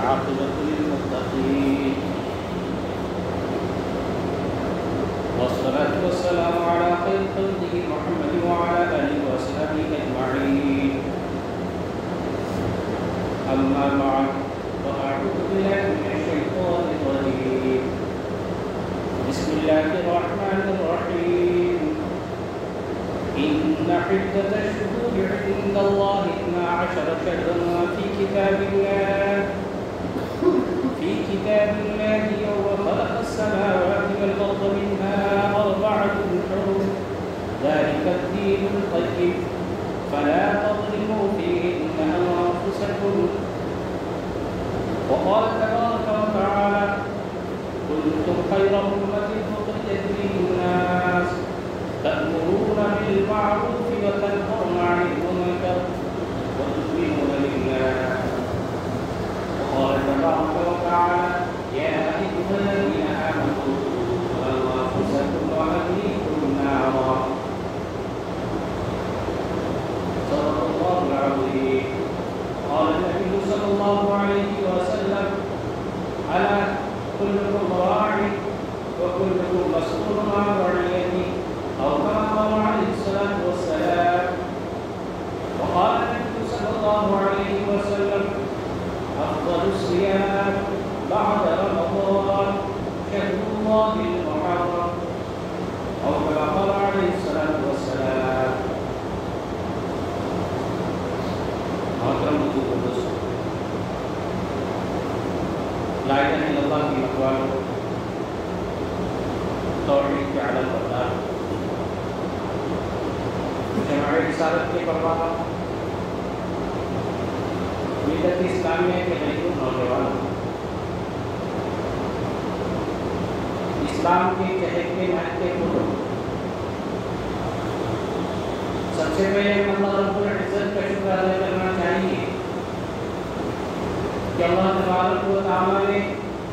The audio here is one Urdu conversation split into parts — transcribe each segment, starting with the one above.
والعاقبة للمتقين والصلاة والسلام على خير خلقه محمد وعلى آله وصحبه أجمعين أما بعد فأعوذ بالله من الشيطان الرجيم بسم الله الرحمن الرحيم إن عدة الشهور عند الله 12 شهرا في كتاب الله يوم خلق السماوات والأرض منها 4 حرم ذلك الدين القيم فلا تظلموا فيهن أنفسكم وقال تبارك وتعالى كنتم خير أمة أخرجت للناس تأمرون بالمعروف وتنهون عن المنكر وتؤمنون بالله وقال تبارك وتعالى يا أيها الذين آمنوا قوا أنفسكم وأهليكم نارا صدق الله العظيم قال النبي صلى الله عليه وسلم ألا كلكم راع وكلكم مسؤول عن رعيته أو كما قال عليه الصلاة والسلام وقال النبي صلى الله عليه وسلم أفضل الصيام بعد رمضان شهر الله المحرم أو كما قال عليه الصلاة والسلام محترم حضور دوستو لا إله إلا الله کی اقوال توحید کے علم بردار جماعت رسالت کے پروان ملت اسلامیہ کے غریب نوجوان اسلام کے چہکتے مہکتے پھولوں سب سے پہلے اللہ رب العزت کا شکر ادا کرنا چاہیے کہ اللہ تبارک و تعالیٰ نے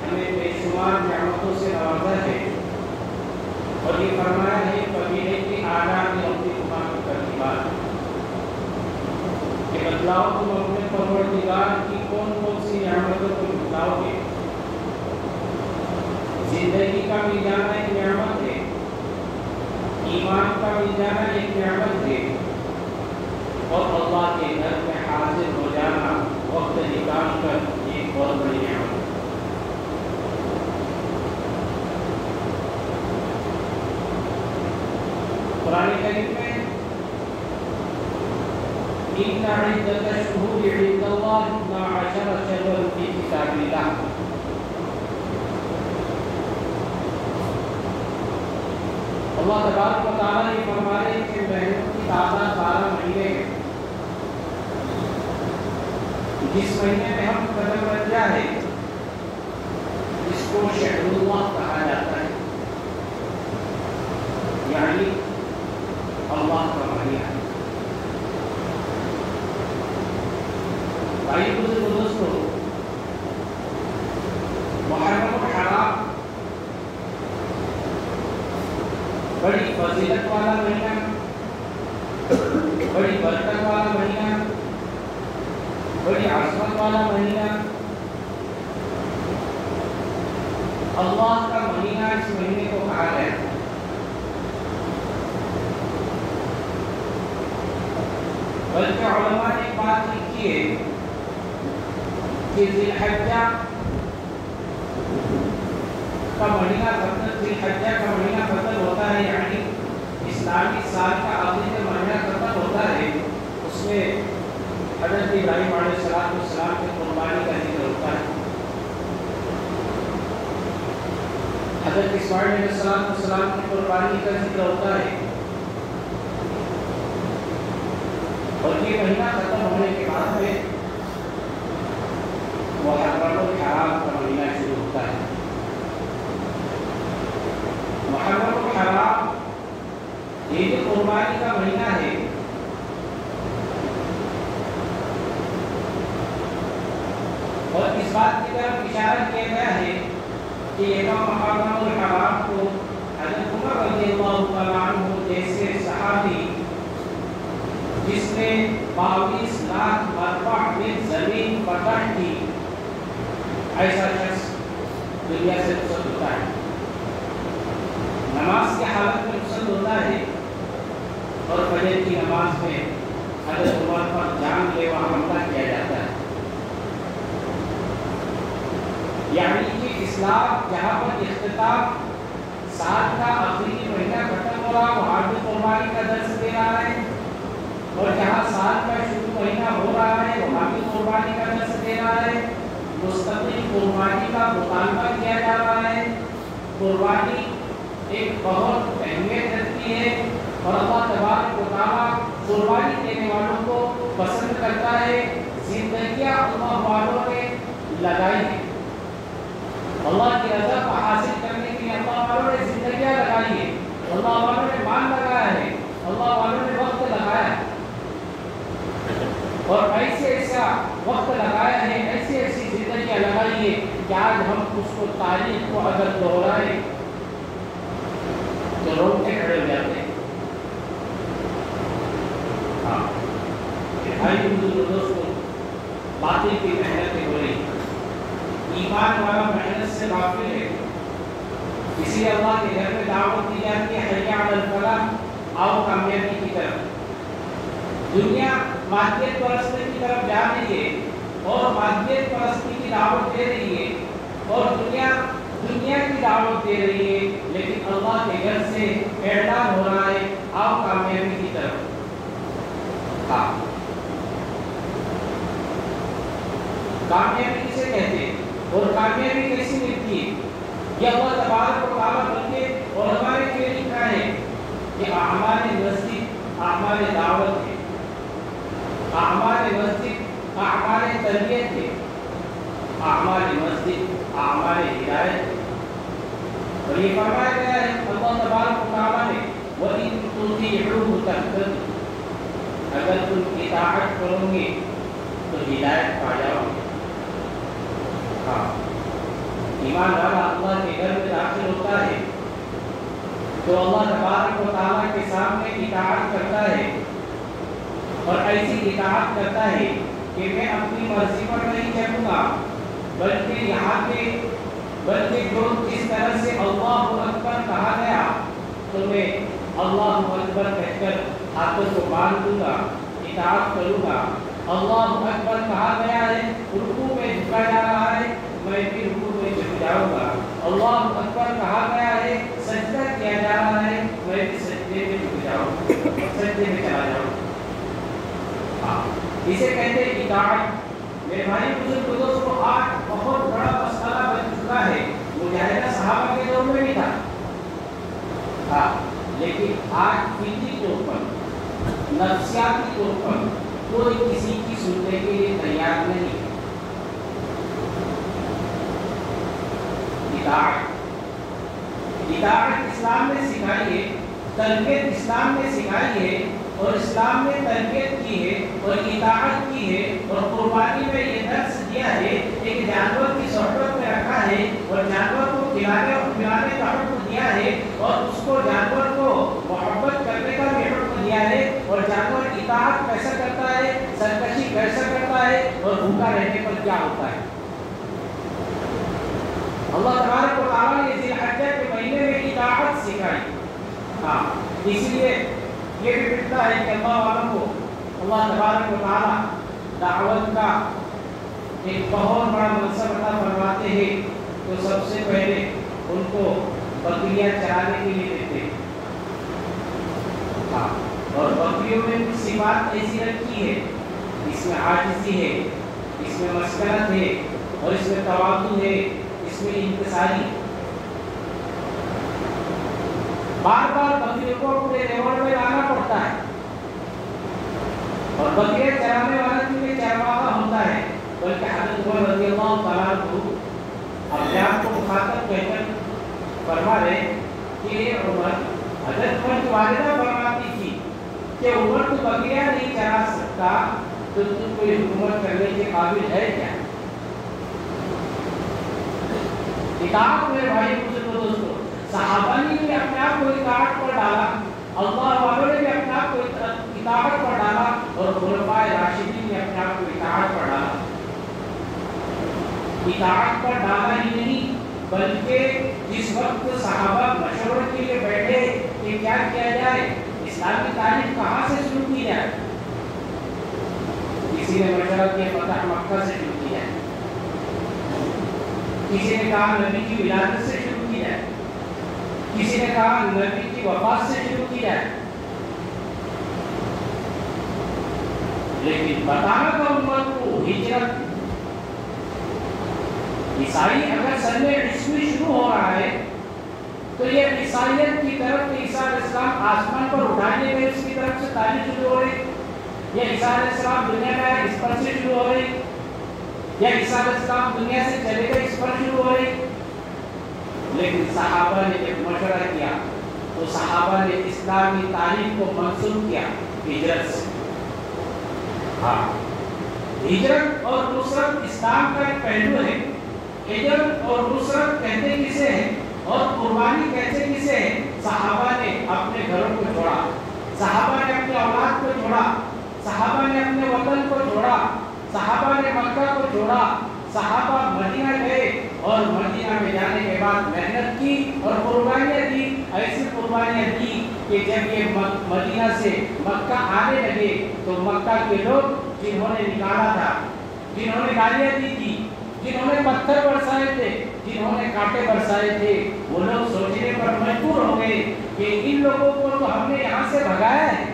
ہمیں بے شمار نعمتوں سے نوازا ہے اور یہ فرمایا ہے فبیہ کی آداب اپنی قرآن کی ترتیبات کہ بتلاؤ تم اپنے پروردگار کی کون کون سی نعمتوں کو بتلاؤ گے زندگی کا مل جانا ایک نعمت ہے ایمان کا مل جانا ایک نعمت ہے اور اللہ کے گھر میں حاضر ہو جانا وقت نکال کر ایک بہت بڑی نعمت ہے قرآن کریم میں إن عدة الشهور عند الله 12 شهرا في كتاب الله اللہ تبارک و تعالیٰ نے فرمایا کہ مہینوں کی تعداد 12 مہینے ہیں جس مہینے میں ہم قدم رکھا ہے اس کو شہر اللہ کہا جاتا ہے یعنی اللہ کا مہینہ بھائی دوستو محرم الحرام بڑی فضیلت والا مہینہ بڑی برکت والا مہینہ بڑی عظمت والا مہینہ اللہ کا مہینہ اس مہینے کو کہا گیا بلکہ علماء نے ایک بات لکھی ہے کہ ذی الحجہ کا مہینہ ختم ہوتا ہے یعنی اسلامی سال کا آخری جو مہینہ ختم ہوتا ہے اس میں حضرت ابراہیم علیہ السلام کی قربانی کا ذکر ہوتا ہے حضرت اسماعیل علیہ السلام کی قربانی کا ذکر ہوتا ہے اور یہ مہینہ ختم ہونے کے بعد میں محرم الحرام کا مہینہ شروع ہوتا ہے محرم الحرام یہ جو قربانی کا مہینہ ہے اور اس بات کی طرف اشارہ کیا گیا ہے کہ یہ محرم الحرام کو حضرت عمر رضی اللہ تعالیٰ عنہ جیسے صحابی جس نے 22 لاکھ مربع میں زمین فتح کی ایسا شخص دنیا سے رخصت ہوتا ہے، نماز کی حالت میں رخصت ہوتا ہے، اور فجر کی نماز میں حضرت عمر پر جان لیوا حملہ کیا جاتا ہے۔ یعنی کہ اسلام جہاں پر اختتام سال کا آخری مہینہ ختم ہو رہا وہ حاج قربانی کا درس دے رہا ہے، اور جہاں سال کا شروع مہینہ ہو رہا ہے وہ حاج قربانی کا درس دے رہا ہے۔ مستقل قربانی کا مطالبہ کیا جا رہا ہے۔ قربانی ایک بہت اہمیت رکھتی ہے، اور اللہ تبارک و تعالیٰ قربانی دینے والوں کو پسند کرتا ہے۔ زندگیاں اللہ والوں نے لگائی ہیں، اللہ کی رضا کو حاصل کرنے کے لیے اللہ والوں نے زندگیاں لگائی ہیں، اللہ والوں نے مال لگایا ہے، اللہ والوں نے وقت لگایا ہے، اور ایسا وقت لگایا ہے، ایسی زندگیاں لگائی ہے کہ آج ہم اس کو تاریخ کو اگر دوہرائیں تو روک کے کھڑے ہو جاتے ہیں۔ بھائی دوستوں، باطل کی محنتیں ہو رہی، ایمان والا محنت سے غافل ہے، اسی لیے اللہ کے گھر میں دعوت دی جاتی ہے حی علی الفلاح، آؤ کامیابی کی طرف۔ دنیا مادیت پرستی کی طرف جا رہی ہے اور مادیت پرستی کی دعوت دے رہی ہے، اور دنیا کی دعوت دے رہی ہے، لیکن اللہ کے گھر سے اعلان ہو رہا ہے آؤ کامیابی کی طرف۔ کامیابی کسے کہتے ہیں اور کامیابی کیسی ملتی ہے؟ یہ اللہ تبارک و تعالیٰ بلکہ علماء نے کیا لکھا ہے کہ اعمال مسجد اعمال دعوت ہے، اعمال مسجد اعمال تربیت ہے، اعمال مسجد اعمال ہدایت ہے۔ اور یہ فرمایا گیا ہے اللہ تبارک و تعالیٰ نے وَإِن تُطِيعُوهُ تَهْتَدُوا، اگر تم اطاعت کرو گے تو ہدایت پا جاؤ گے۔ ایمان والا اللہ کے گھر میں داخل ہوتا ہے تو اللہ تبارک و تعالیٰ کے سامنے اطاعت کرتا ہے، اور ایسی اطاعت کرتا ہے کہ میں اپنی مرضی پر نہیں چلوں گا، بلکہ یہاں پہ جو جس طرح سے اللہ اکبر کہا گیا تو میں اللہ اکبر کہہ کر ہاتھوں کو باندھ دوں گا، اطاعت کروں گا۔ اللہ اکبر کہا گیا ہے، رکوع میں جھکا جا رہا ہے، میں بھی رکوع میں جھک جاؤں گا۔ اللہ اکبر کہا گیا ہے، سجدہ کیا جا رہا ہے، میں بھی سجدے میں جھک جاؤں گا، سجدے میں چلا جاؤں گا۔ اسے کہتے ہیں اطاعت۔ میرے بھائی بزرگ دوستو، آج بہت بڑا مسئلہ بن چکا ہے، مجاہدہ صحابہ کے دور میں بھی تھا، لیکن آج فطری طور پر، نفسیاتی طور پر کوئی کسی کی سننے کے لیے تیار نہیں۔ اطاعت اسلام نے سکھائی ہے، تربیت اسلام نے سکھائی ہے، اور اسلام نے تربیت کی ہے اور اطاعت کی ہے، اور قربانی میں یہ درس دیا ہے کہ جانور کی صحبت میں رکھا ہے، اور جانور کو کھلانے اور پلانے کا حکم دیا ہے، اور اس کو جانور کو محبت کرنے کا بھی حکم دیا ہے، اور جانور اطاعت کیسا کرتا ہے، سرکشی کیسا کرتا ہے، اور بھوکا رہنے پر کیا ہوتا ہے۔ اللہ تبارک و تعالیٰ نے ذی الحجہ کے مہینے میں اطاعت سکھائی۔ اس لیے یہ بھی ملتا ہے کہ اللہ والوں کو اللہ تبارک و تعالیٰ دعوت کا ایک بہت بڑا منصب عطا فرماتے ہیں، تو سب سے پہلے ان کو بکریاں چرانے کے لیے دیتے ہیں، اور بکریوں میں کچھ صفات ایسی رکھی ہے، اس میں عاجزی ہے، اس میں مسکنت ہے، اور اس میں تواضع ہے، اس میں انکساری۔ بار بار بکریوں کو اپنے ریوڑ میں لانا پڑتا ہے، اور بکریاں چرانے والا کیونکہ چرواہا ہوتا ہے، بلکہ حضرت عمر رضی اللہ تعالیٰ عنہ اپنے آپ کو مخاطب کہہ کر فرما رہے کہ عمر، حضرت عمر کی والدہ فرماتی تھی کہ عمر تو بکریاں نہیں چرا سکتا تو تم کوئی حکومت کرنے کے قابل ہے کیا؟ اطاعت میرے بھائی بزرگوں دوستو، صحابہ نے بھی اپنے آپ کو اطاعت پر ڈالا، اللہ والوں نے بھی اپنے آپ کو اطاعت پر ڈالا، اور خلفائے راشدین نے اپنے آپ کو اطاعت پر ڈالا۔ اطاعت پر ڈالا ہی نہیں، بلکہ جس وقت صحابہ مشورے کے لیے بیٹھے کہ کیا کیا جائے، اسلامی تعلیم کہاں سے شروع کی جائے، کسی نے مشورہ کیا فتح مکہ سے شروع کی جائے، کسی نے کہا نبی کی ولادت سے شروع کی جائے، کسی نے کہا نبی کی وفات سے شروع کی جائے، لیکن بتانا تھا امت کو ہجرت۔ عیسائی اگر سن عیسوی شروع ہو رہا ہے تو یہ عیسائیت کی طرف عیسیٰ علیہ السلام آسمان پر اٹھانے گئے اس کی طرف سے تعلیم شروع ہو رہی، یا عیسیٰ علیہ السلام دنیا میں آئے اس پر سے شروع ہو رہی، یا عیسیٰ علیہ السلام دنیا سے چلے گئے اس پر شروع ہو رہی۔ لیکن صحابہ نے جب مشورہ کیا تو صحابہ نے اسلامی تعلیم کو منسوخ کیا ہجرت سے۔ ہاں، ہجرت اور نصرت اسلام کا ایک پہلو ہے۔ ہجرت اور نصرت کہتے کسے ہیں اور قربانی کہتے کسے ہیں؟ صحابہ نے اپنے گھروں کو چھوڑا، صحابہ نے اپنی اولاد کو چھوڑا، صحابہ نے اپنے وطن کو چھوڑا، صحابہ نے مکہ کو چھوڑا، صحابہ مدینہ گئے اور مدینہ میں جانے کے بعد محنت کی اور قربانیاں دی، ایسی قربانیاں دی کہ جب یہ مدینہ سے مکہ آنے لگے تو مکہ کے لوگ جنہوں نے نکالا تھا، جنہوں نے گالیاں دی تھی، جنہوں نے پتھر برسائے تھے، جنہوں نے کانٹے برسائے تھے، وہ لوگ سوچنے پر مجبور ہو گئے کہ ان لوگوں کو تو ہم نے یہاں سے بھگایا ہے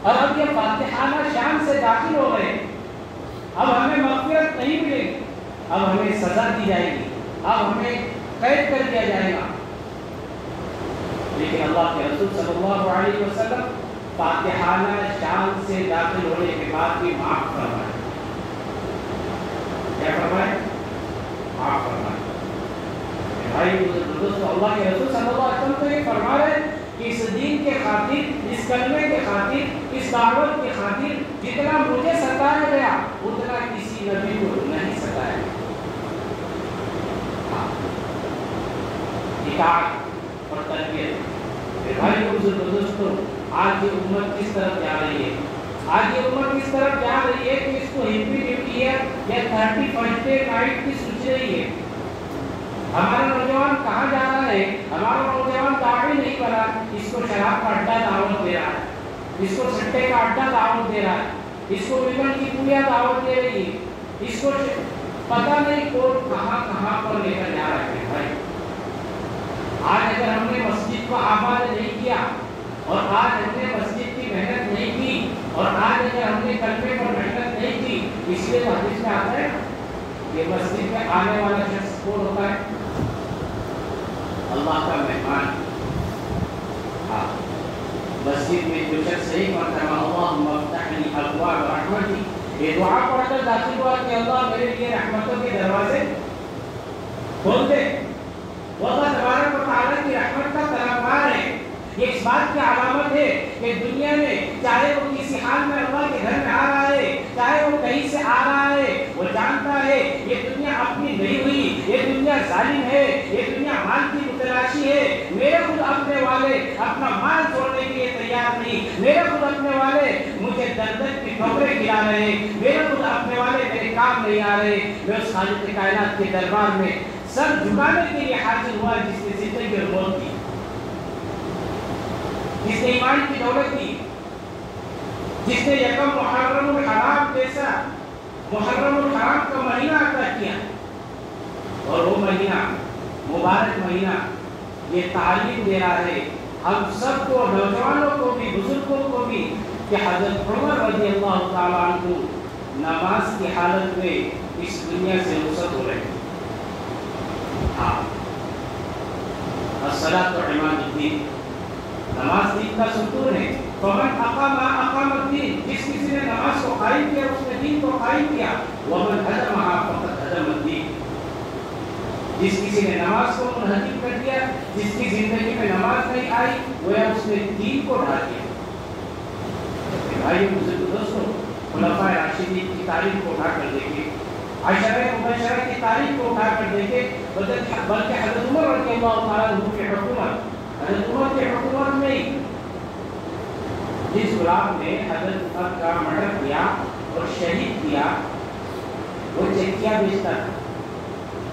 اور اب یہ فاتحانہ شان سے داخل ہو گئے، اب ہمیں مغفرت نہیں ملے گی، اب ہمیں سزا دی جائے گی، اب ہمیں قید کر دیا جائے گا۔ لیکن اللہ کے رسول صلی اللہ علیہ وسلم فاتحانہ شان سے داخل ہونے کے بعد بھی معاف فرمائے۔ کیا فرمائے؟ معاف فرمائے۔ بھائی دوستو، اللہ کے رسول صلی اللہ علیہ وسلم تو یہ فرما رہے ہیں کہ اس دین کے خاطر، اس کلمے کے خاطر، اس دعوت کے خاطر جتنا مجھے ستایا گیا اتنا کسی نبی کو نہیں ستایا گیا۔ اطاعت اور تربیت۔ بھائی دوستو، آج یہ امت کس طرف جا رہی ہے؟ آج یہ امت کس طرف جا رہی ہے کہ اس کو ہپی نیو ایئر یا 31 نائٹ کی سوچ رہی ہے۔ ہمارا نوجوان کہاں جا رہا ہے؟ ہمارا نوجوان داڑھی نہیں بنا، اس کو شراب کا اڈا دعوت دے رہا ہے، اس کو سٹے کا اڈا دعوت دے رہا ہے، اس کو ویمن کی پویا دعوت دے رہی ہے، اس کو پتہ نہیں کون کہاں کہاں پر لے کر جا رہے ہیں۔ بھائی آج اگر ہم نے مسجد کو آباد نہیں کیا اور آج ہم نے مسجد کی محنت نہیں کی اور آج اگر ہم نے کلمے پر محنت نہیں کی، اس لیے تو حدیث میں آتا ہے کہ مسجد میں آنے والا شخص کون ہوتا ہے؟ اللہ کا مہمان۔ ہاں، مسجد میں جو شخص صحیح پڑھتا ہے اللہم افتح لی ابواب رحمتی، یہ دعا پڑھ کر داخل ہوا کہ اللہ میرے لیے رحمتوں کے دروازے کھول دے۔ وہ اللہ تبارک و تعالیٰ کی رحمت کا طلبگار ہے۔ یہ اس بات کی علامت ہے کہ دنیا میں چاہے وہ کسی حال میں اللہ کے گھر میں آ رہا ہے، چاہے وہ کہیں سے آ رہا ہے، وہ جانتا ہے یہ دنیا اپنی نہیں ہوئی، یہ دنیا ظالم ہے، یہ دنیا مال کی متلاشی ہے۔ میرے خود اپنے والے اپنا مال چھوڑنے کے لیے تیار نہیں، میرے خود اپنے والے مجھے در در کی ٹھوکریں کھلا رہے ہیں، میرے خود اپنے والے میرے کام نہیں آ رہے۔ میں اس خالق کائنات کے دربار میں سر جھکانے کے لیے حاضر ہوا جس نے زندگی اور موت دی، جس نے ایمان کی دولت دی، جس نے یکم محرم الحرام جیسا محرم الحرام کا مہینہ عطا کیا، اور وہ مہینہ مبارک مہینہ یہ تعلیم دے رہا ہے ہم سب کو، نوجوانوں کو بھی، بزرگوں کو بھی، کہ حضرت عمر رضی اللہ تعالیٰ عنہ نماز کی حالت میں اس دنیا سے رخصت ہو رہے ہیں۔ ہاں، الصلاۃ عماد الدین، نماز دین کا ستون ہے۔ فمن اقام الدین، جس کسی نے نماز کو قائم کیا اس نے دین کو قائم کیا۔ ومن ہدمها فقد ہدم الدین، جس کسی نے نماز کو منہدم کر دیا، جس کی زندگی میں نماز نہیں آئی، وہ اس نے دین کو ڈھا دیا۔ بھائیو دوستو، خلفائے راشدین کی تاریخ کو اٹھا کر دیکھیں، عشرہ مبشرہ کی تاریخ کو اٹھا کر دیکھیں، بلکہ حضرت عمر رضی اللہ تعالیٰ عنہ کی حکومت، حضرت عمر کی حکومت میں جس غلام نے حضرت عمر کا مرڈر کیا اور شہید کیا، وہ چکیا بیچتا تھا،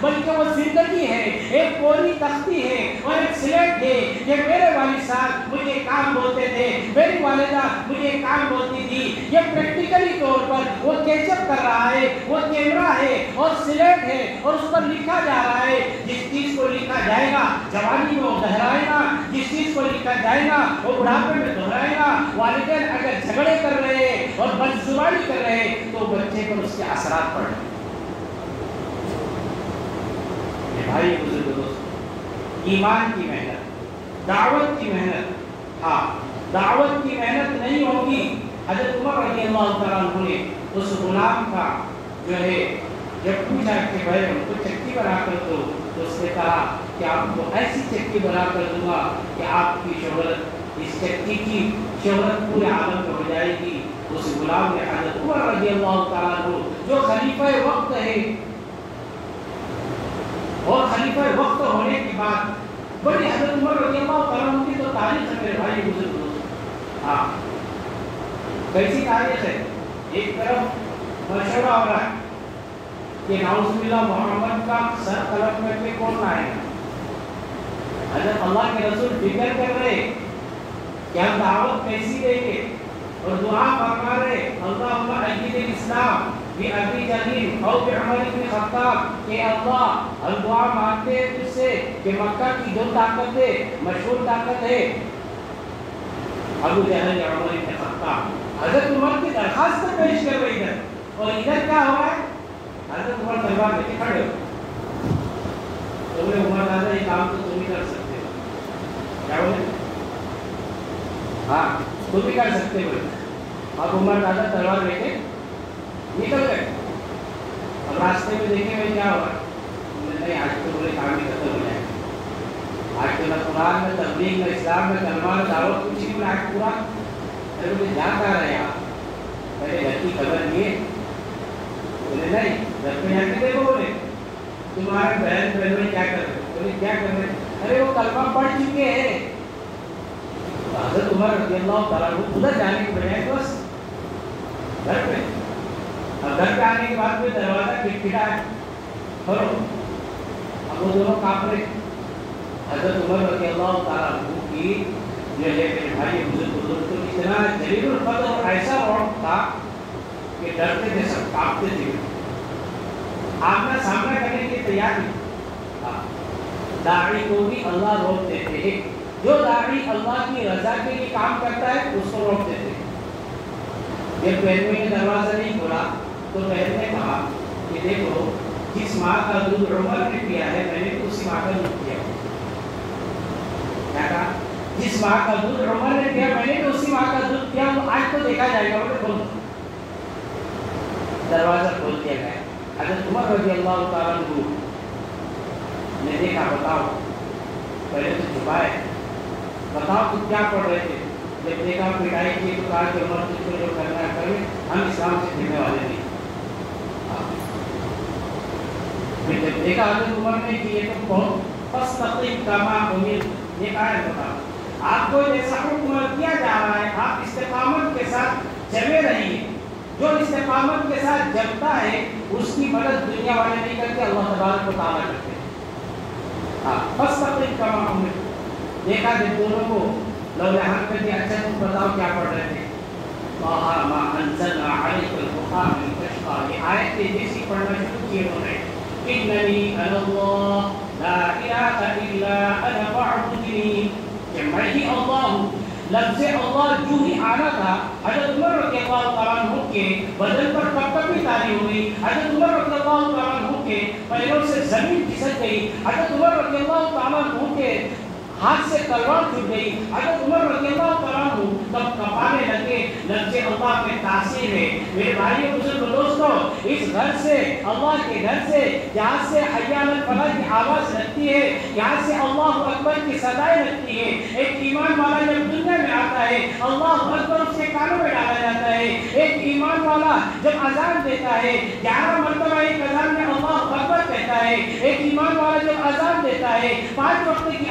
بلکہ وہ زندگی ہے، ایک کوری تختی ہے اور ایک سلیٹ ہے کہ میرے والد صاحب مجھے کام بولتے تھے، میری والدہ مجھے کام بولتی تھی. یہ پریکٹیکلی طور پر وہ کیچ اپ کر رہا ہے، وہ کیمرہ ہے اور سلیٹ ہے اور اس پر لکھا جا رہا ہے. جس چیز کو لکھا جائے گا جوانی میں وہ دہرائے گا، جس چیز کو لکھا جائے گا وہ بڑھاپے میں دہرائے گا. والدین اگر جھگڑے کر رہے ہیں اور بدزبانی کر رہے ہیں تو بچے پر اس کے اثرات پڑ رہے ہیں. بھائی بزرگ دوست، ایمان کی محنت، دعوت کی محنت، ہاں دعوت کی محنت نہیں ہوگی. حضرت عمر رضی اللہ تعالیٰ عنہ نے اس غلام کا جو ہے جب پوچھا کہ بھائی ہم کو چکی بنا کر دو، تو اس نے کہا کہ آپ کو ایسی چکی بنا کر دوں گا کہ آپ کی شہرت، اس چکی کی شہرت پورے عالم میں ہو جائے گی. اس غلام نے حضرت عمر رضی اللہ تعالیٰ عنہ جو خلیفہ وقت ہے اور خلیفہ وقت ہونے کے بعد بڑی حضرت عمر رضی اللہ تعالیٰ عنہ کی تو تاریخ ہے میرے بھائی بزرگ دوست. ہاں کیسی تاریخ ہے؟ ایک طرف مشورہ ہو رہا ہے کہ نعوذ باللہ محمد کا سر قلم میں پہ کون آئے گا. حضرت اللہ کے رسول فکر کر رہے کہ ہم دعوت کیسی دیں گے اور دعا فرما رہے اللہم اجد الاسلام بی ابی جہل او بی عمر بن خطاب کہ اللہ ہم دعا مانگتے ہیں تجھ سے کہ مکہ کی جو طاقت ہے، مشہور طاقت ہے ابو جہل یا عمر بن خطاب. حضرت عمر کی درخواست پیش کر رہے ادھر، اور ادھر کیا ہوا ہے؟ حضرت عمر تلوار لے کے کھڑے ہو. تو بولے عمر دادا یہ کام تو تم ہی کر سکتے ہو. کیا بولے؟ ہاں تم بھی کر سکتے ہو. اب عمر دادا تلوار لے کے نکل گئے. اب راستے میں دیکھیں بھائی کیا ہوا؟ نہیں آج تو بولے کام ہی ختم ہو جائے. آج تو نہ قرآن میں تبلیغ نہ اسلام میں کلمہ نہ دعوت کچھ نہیں. آج پورا ارے مجھے جا کہا رہے آپ پہلے گھر کی خبر لیے. بولے نہیں گھر پہ جا کے دیکھو. بولے تمہارے بہن بہنوئی کیا کر رہے؟ بولے کیا کر رہے؟ ارے وہ کلمہ پڑھ چکے ہیں. حضرت عمر رضی اللہ تعالیٰ عنہ ادھر جانے کے بجائے بس گھر پہ. اب گھر پہ آنے کے بعد میں دروازہ کھٹکھٹا ہے کھولو. اب وہ دونوں کانپ رہے. حضرت عمر رضی اللہ تعالیٰ عنہ کی جو ہے میرے بھائی بزرگ تو اتنا جلیل القدر اور ایسا روک تھا کہ ڈرتے تھے، سب کانپتے تھے، آمنا سامنا کرنے کے لیے تیار نہیں. داعی کو بھی اللہ روک دیتے ہیں. جو داعی اللہ کی رضا کے لیے کام کرتا ہے اس کو روک دیتے ہیں. جب بہنوئی نے دروازہ نہیں کھولا تو بہن نے کہا کہ دیکھو جس ماں کا دودھ عمر نے پیا ہے میں نے تو اسی ماں کا دودھ پیا. کیا کہا؟ جس ماں کا دودھ عمر نے پیا میں نے تو اسی ماں کا دودھ پیا. آج تو دیکھا جائے گا. بولے کھول. دروازہ کھول دیا گیا. حضرت عمر رضی اللہ تعالیٰ عنہ نے دیکھا. بتاؤ پہلے تو چھپائے، بتاؤ تم کیا پڑھ رہے تھے؟ جب دیکھا پٹائی کی تو کہا کہ عمر تجھ کو جو کرنا ہے کرے، ہم اسلام سے پھرنے والے نہیں. پھر جب دیکھا حضرت عمر نے کہ یہ تو بہت فاستقم کما امرت، یہ آیت بتاؤ آپ کو جیسا حکم دیا جا رہا ہے آپ استقامت کے ساتھ جمے رہیے. جو استقامت کے ساتھ جمتا ہے اس کی مدد دنیا والے نہیں کرتے، اللہ تبارک و تعالیٰ کرتے ہیں. ہاں فاستقم کما امرت. دیکھا جب دونوں کو لولا حق کر دیا. اچھا تم بتاؤ کیا پڑھ رہے تھے؟ طه ما انزلنا عليك القرآن لتشقى. یہ آیت کے جیسی پڑھنا شروع کیے انہوں نے. اننی انا اللہ لا الہ الا انا فاعبدنی، کہ میں ہی اللہ ہوں. لفظ اللہ جو ہی آنا تھا حضرت عمر رضی اللہ تعالیٰ عنہ کے بدن پر کب تک بھی تاری ہو گئی. حضرت عمر رضی اللہ تعالیٰ عنہ کے پیروں سے زمین کھسک گئی. حضرت عمر رضی اللہ تعالیٰ عنہ کے ہاتھ سے تلوار چھوٹ گئی. حضرت عمر رضی اللہ تعالیٰ عنہ تب کپانے لگے. لفظ اللہ میں تاثیر ہے. میرے بھائی اور بزرگ دوستو، اس گھر سے، اللہ کے گھر سے جہاں سے حی علی الفلاح کی آواز لگتی ہے، یہاں سے اللہ اکبر کی صدائیں لگتی ہے. ایک ایمان والا جب دنیا میں آتا ہے اللہ اکبر اس کے کانوں میں ڈالا جاتا ہے. ایک ایمان والا جب اذان دیتا ہے 11 مرتبہ ایک اذان میں اللہ اکبر کہتا ہے. ایک ایمان والا جب اذان دیتا ہے 5 وقت کی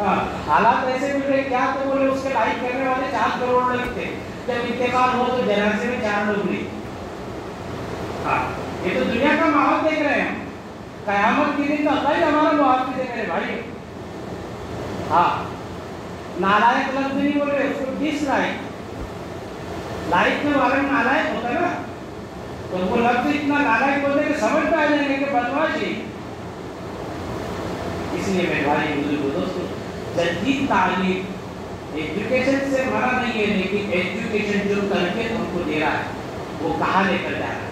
حالات ایسے مل رہے کیا تو بولے اس کے لائک کرنے والے 4 کروڑ لوگ تھے، جب انتقال ہو تو جنازے میں 4 لوگ نہیں۔ یہ تو دنیا کا ماحول دیکھ رہے ہیں، قیامت کے دن تو اللہ ہی ہمارا محافظ ہے میرے بھائی۔ نالائق لفظ نہیں بول رہے، اس کو ڈس لائق، لائق میں والا نالائق ہوتا ہے نا، تو وہ لفظ اتنا نالائق ہوتے کہ سمجھ پہ آ جائیں گے کہ بدمعاش ہی۔ اس لیے میرے بھائی بزرگ دوستو، جدید تعلیم ایجوکیشن سے منع نہیں ہے، لیکن ایجوکیشن جو تربیت ہم کو دے رہا ہے وہ کہاں لے کر جا رہا ہے،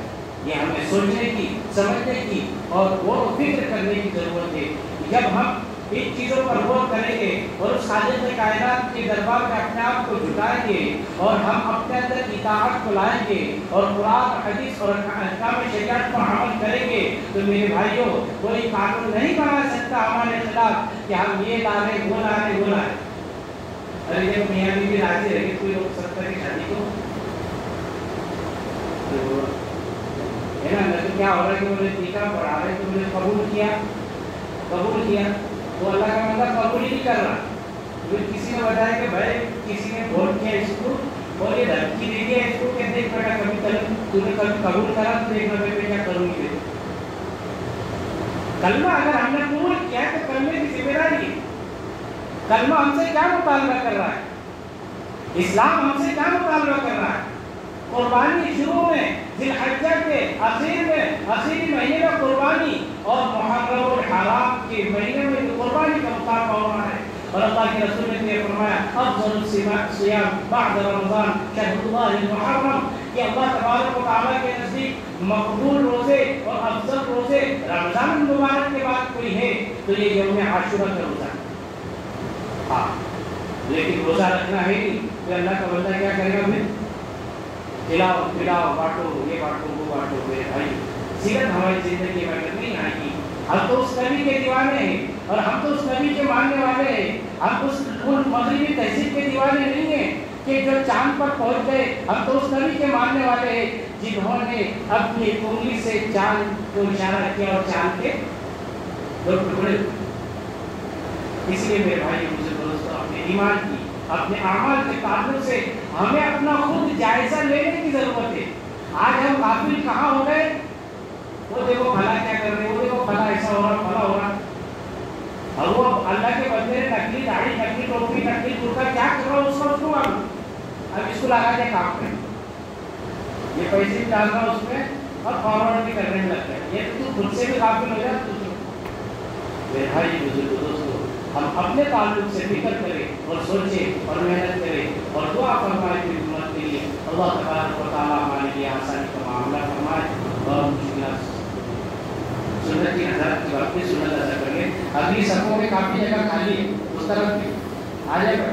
یہ ہمیں سوچنے کی، سمجھنے کی اور غور و فکر کرنے کی ضرورت ہے۔ جب ہم ان چیزوں پر غور کریں گے اور اس خالق کائنات کے دربار میں اپنے آپ کو جھکائیں گے اور ہم اپنے اندر اطاعت کو لائیں گے اور قرآن حدیث اور احکام شریعت پر عمل کریں گے، تو میرے بھائیوں کوئی قانون نہیں بنا سکتا ہمارے خلاف کہ ہم یہ لا رہے وہ لا رہے وہ لا رہے۔ ارے جب میاں بیوی راضی رہے کوئی لوگ 70 کی شادی کو ہے نا، تو کیا ہو رہا ہے کہ مجھے ٹیکا پڑھا رہے تو مجھے قبول کیا تو اللہ کا بندہ قبول ہی نہیں کر رہا۔ کسی نے بتایا کہ بھائی کسی نے ووٹ کیا اس کو اور یہ دھمکی دے دیا اس کو کہ دیکھ بیٹا کبھی تو نے کبھی قبول کرا تو دیکھنا میں کیا کروں گی۔ کلمہ اگر ہم نے قبول کیا تو کلمے کی ذمہ داری ہے۔ کلمہ ہم سے کیا مطالبہ کر رہا ہے؟ اسلام ہم سے کیا مطالبہ کر رہا ہے؟ قربانی شروع میں ذی الحجہ کے آخری مہینے میں قربانی اور محرم الحرام کے مہینے میں قربانی کا مطالبہ ہو رہا ہے، اور اللہ کے رسول نے فرمایا افضل الصیام بعد رمضان شہر اللہ المحرم، کہ اللہ تبارک و تعالیٰ کے نزدیک مقبول روزے اور افضل روزے رمضان المبارک کے بعد کوئی ہے تو یہ یوم عاشورہ کا روزہ ہے۔ لیکن روزہ رکھنا ہے نہیں تو اللہ کا بندہ کیا کرے گا؟ پھر کھلاؤ پلاؤ بانٹو، یہ بانٹو وہ بانٹو۔ میرے بھائی سیرت ہماری زندگی میں نہیں آئے گی۔ ہم تو اس نبی کے دیوانے ہیں اور ہم تو اس نبی کے ماننے والے ہیں، ہم اس مغربی تہذیب کے دیوانے نہیں ہیں کہ جو چاند پر پہنچ گئے، ہم تو اس نبی کے ماننے والے ہیں جنہوں نے اپنی انگلی سے چاند کو اشارہ کیا اور چاند کے 2 ٹکڑے۔ اس لیے میرے بھائی مجھے دوستوں اپنے ایمان کی، اپنے اعمال کے تعلق سے ہمیں اپنا خود جائزہ لینے کی ضرورت ہے۔ آج ہم غافل کہاں ہو گئے؟ وہ دیکھو بھلا کیا کر رہے، وہ دیکھو بھلا ایسا ہو رہا بھلا ہو رہا، اور وہ اللہ کے بندے نے نکلی داڑھی نکلی ٹوپی نکلی کرتا کیا کر رہا اس کا اس کو معلوم، اب اس کو لگا کے کام کریں، یہ پیسے بھی ڈال رہا اس میں اور فارورڈ بھی کرنے میں لگتا ہے، یہ تو خود سے بھی غافل ہو جائے۔ میرے بھائی بزرگ دوستو، ہم اپنے تعلق سے فکر کریں اور سوچیں اور محنت کریں اور دعا فرمائیں کہ امت کے لیے اللہ تبارک و تعالیٰ ہمارے لیے آسانی کا معاملہ فرمائے اور مشکلات سنت کی حضرت کی وقت سنت ادا کر لیں۔ اگلی صفوں میں کافی جگہ خالی ہے، اس طرف بھی آ جائے گا۔